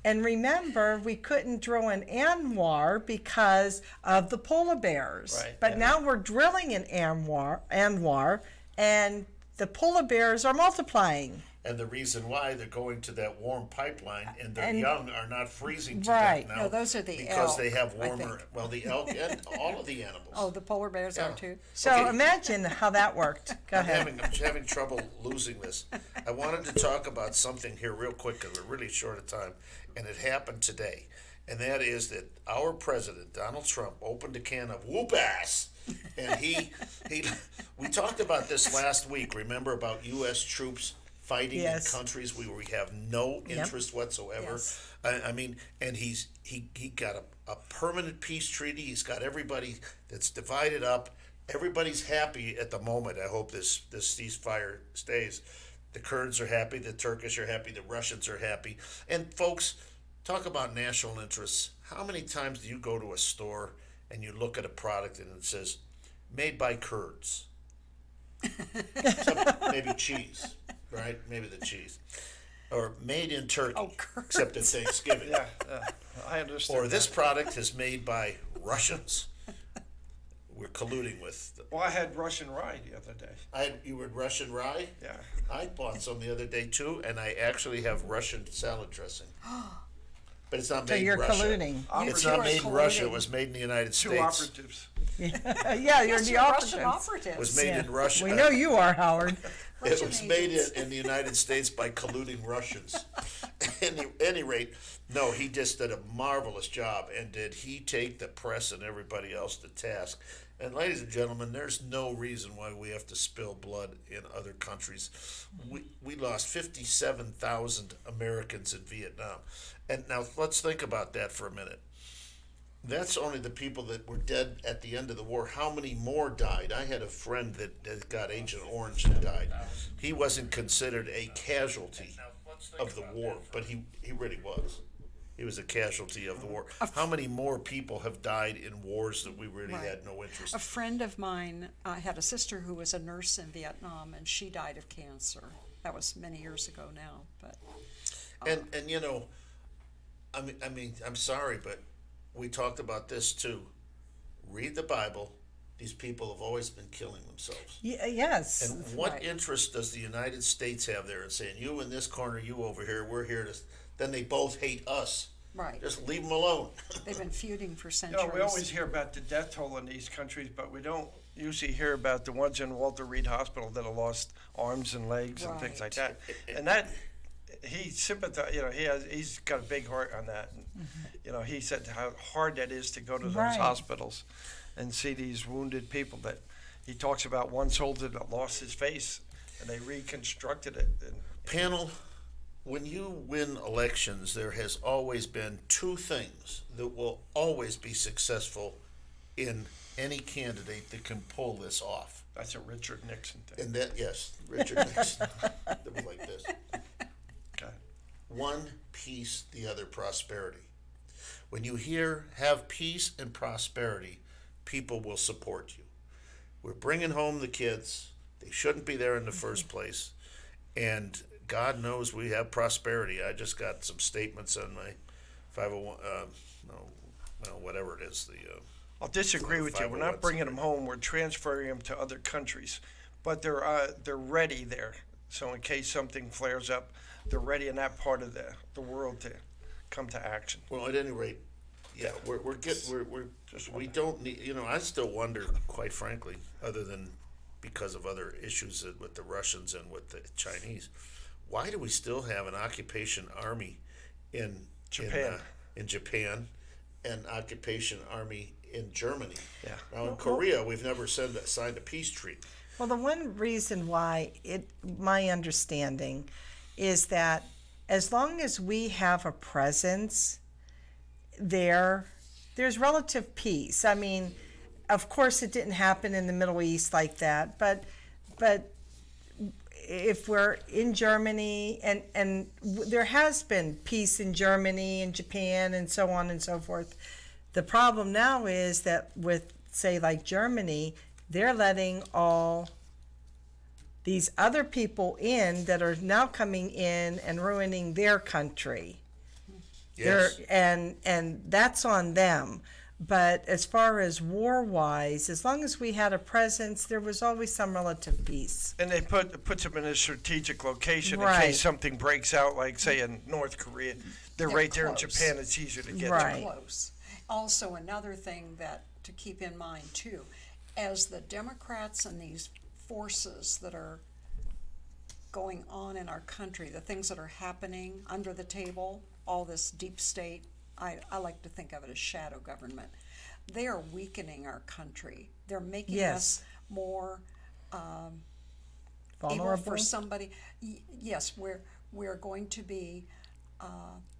and remember, we couldn't drill in Anwar because of the polar bears. Right, But yeah. now we're drilling in Anwar, and the polar bears are multiplying. And the reason why they're going to that warm pipeline and their And- young are not freezing to Right. death now. No, those are the because they elk, have I warmer. think. Well, the elk and all of the animals. Oh, the polar bears Yeah. are too. So Okay. imagine how that worked. Go ahead. I'm having trouble losing this. I wanted to talk about something here real quick because we're really short of time, and it happened today. And that is that our president, Donald Trump, opened a can of whoop ass. And we talked about this last week, remember, about U.S. troops fighting Yes. in countries where we have no interest whatsoever. Yes. I mean, and he got a permanent peace treaty. He's got everybody that's divided up. Everybody's happy at the moment. I hope this ceasefire stays. The Kurds are happy. The Turkish are happy. The Russians are happy. And folks, talk about national interests. How many times do you go to a store and you look at a product and it says, made by Kurds? Except maybe cheese, right? Maybe the cheese. Or made in Turkey, Oh, Kurds. except at Thanksgiving. Yeah, I understand. Or this that. product is made by Russians. We're colluding with. Well, I had Russian rye the other day. You were Russian rye? Yeah. I bought some the other day too, and I actually have Russian salad dressing. But it's not So made in you're Russia. colluding. It's You not are made in Russia. It colluding. was made in the United Two States. operatives. Yeah, you're Yes, the you're Russian operatives. It operatives. was made Yeah. in Russia. We know you are, Howard. It Russian was made agents. in the United States by colluding Russians. Any rate, no, he just did a marvelous job. And did he take the press and everybody else to task? And ladies and gentlemen, there's no reason why we have to spill blood in other countries. We lost 57,000 Americans in Vietnam. And now let's think about that for a minute. That's only the people that were dead at the end of the war. How many more died? I had a friend that got Agent Orange and died. He wasn't considered a casualty of the war, but he really was. He was a casualty of the war. How many more people have died in wars that we really Right. had no interest A in? friend of mine had a sister who was a nurse in Vietnam, and she died of cancer. That was many years ago now, but And you know, I mean, I'm sorry, but we talked about this too. Read the Bible. These people have always been killing themselves. Yes. And what Right. interest does the United States have there in saying, you in this corner, you over here, we're here to, then they both hate us. right. Just leave them alone. They've been feuding for You centuries. know, we always hear about the death toll in these countries, but we don't usually hear about the ones in Walter Reed Hospital that have lost arms and legs and things like that. And that he sympathized. You know, he's got a big heart on that. And, you know, he said how hard that is to go to those Right. hospitals and see these wounded people. That he talks about one soldier that lost his face and they reconstructed it. And Panel, When you win elections, there has always been two things that will always be successful in any candidate that can pull this off. That's a Richard Nixon thing. And that, yes, Richard Nixon. That was like this. Okay. One, peace, the other, prosperity. When you hear have peace and prosperity, people will support you. We're bringing home the kids. They shouldn't be there in the first place. And God knows we have prosperity. I just got some statements on my 501, whatever it is. I'll disagree with you. We're not bringing them home. We're transferring them to other countries. But they're ready there. So in case something flares up, they're ready in that part of the world to come to action. Well, at any rate, yeah, we don't need, I still wonder, quite frankly, other than because of other issues with the Russians and with the Chinese, why do we still have an occupation army in Japan and occupation army in Germany? Yeah. Now in Korea, we've never signed a peace treaty. Well, the one reason why my understanding is that as long as we have a presence there's relative peace. I mean, of course it didn't happen in the Middle East like that, but if we're in Germany and there has been peace in Germany and Japan and so on and so forth, the problem now is that with, say, like Germany, they're letting all these other people in that are now coming in and ruining their country. Yes. And that's on them. But as far as war-wise, as long as we had a presence, there was always some relative peace. And they puts them in a strategic location in Right. case something breaks out, like, say, in North Korea. They're right there in close. Japan. It's easier to get Right. to. Close. Also, another thing that to keep in mind too, as the Democrats and these forces that are going on in our country, the things that are happening under the table, all this deep state, I like to think of it as shadow government. They are weakening our country. They're making us more able Vulnerable? for somebody. Yes, we're going to be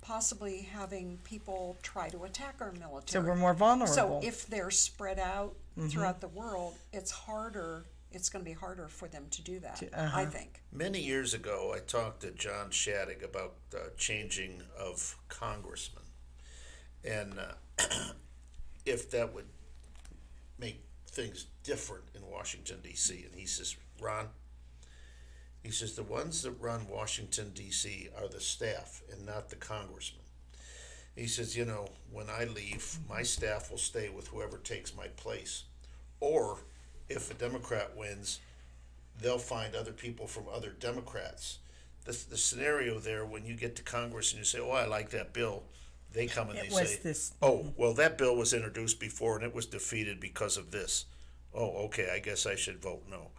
possibly having people try to attack our military. So we're more vulnerable. So if they're spread out throughout the world, it's harder. It's going to be harder for them to do that, I think. Many years ago, I talked to John Shadegg about changing of congressmen. And if that would make things different in Washington, D.C. And he says, Ron, he says, the ones that run Washington, D.C. are the staff and not the congressmen. He says, when I leave, my staff will stay with whoever takes my place. Or if a Democrat wins, they'll find other people from other Democrats. The scenario there, when you get to Congress and you say, I like that bill, they come and they say, that bill was introduced before and it was defeated because of this. Oh, okay, I guess I should vote no.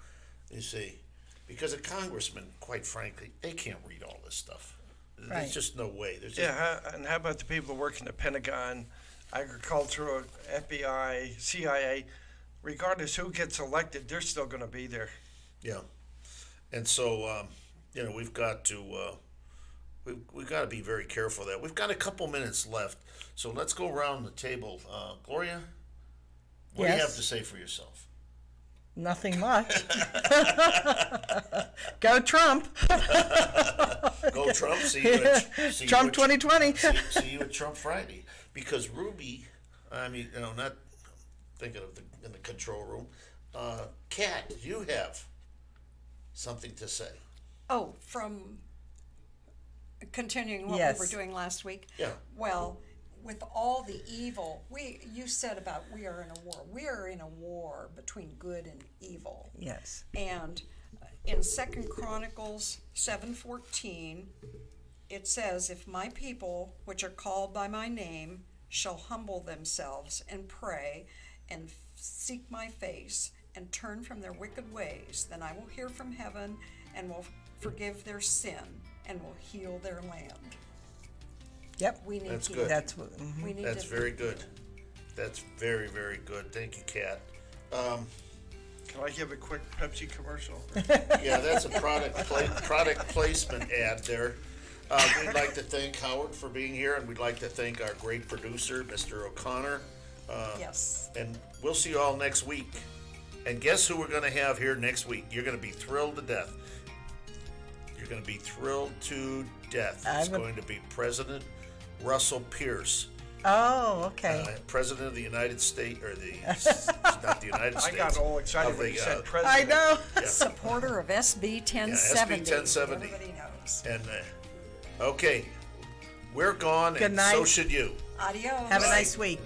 You see, because a congressman, quite frankly, they can't read all this stuff. Right. There's just no way. And how about the people who work in the Pentagon, agricultural, FBI, CIA? Regardless who gets elected, they're still going to be there. Yeah, and so we've got to we've got to be very careful of that. We've got a couple minutes left, so let's go around the table. Gloria, what do you have to say for yourself? Nothing much. Go Trump. Go Trump. See you at, Trump 2020. See you at Trump Friday. Because Ruby, not thinking of in the control room. Kat, you have something to say. Oh, from continuing what we were doing last week? Yeah. Well, with all the evil, you said about we are in a war. We are in a war between good and evil. Yes. And in 2 Chronicles 7:14, it says, if my people, which are called by my name, shall humble themselves and pray and seek my face and turn from their wicked ways, then I will hear from heaven and will forgive their sin and will heal their land. Yep. We need That's to, good. we need That's to, very good. That's very, very good. Thank you, Kat. Can I give a quick Pepsi commercial? Yeah, that's a product placement ad there. We'd like to thank Howard for being here, and we'd like to thank our great producer, Mr. O'Connor. Yes. And we'll see you all next week. And guess who we're going to have here next week? You're going to be thrilled to death. You're going to be thrilled to death. It's going to be President Russell Pierce. Oh, okay. President of the United States, or not the United States. I got all excited when you said president. I know. Yeah. Supporter of SB 1070. SB 1070. Everybody knows. And, okay, we're gone, Good and night. so should you. Adios. Have a nice week.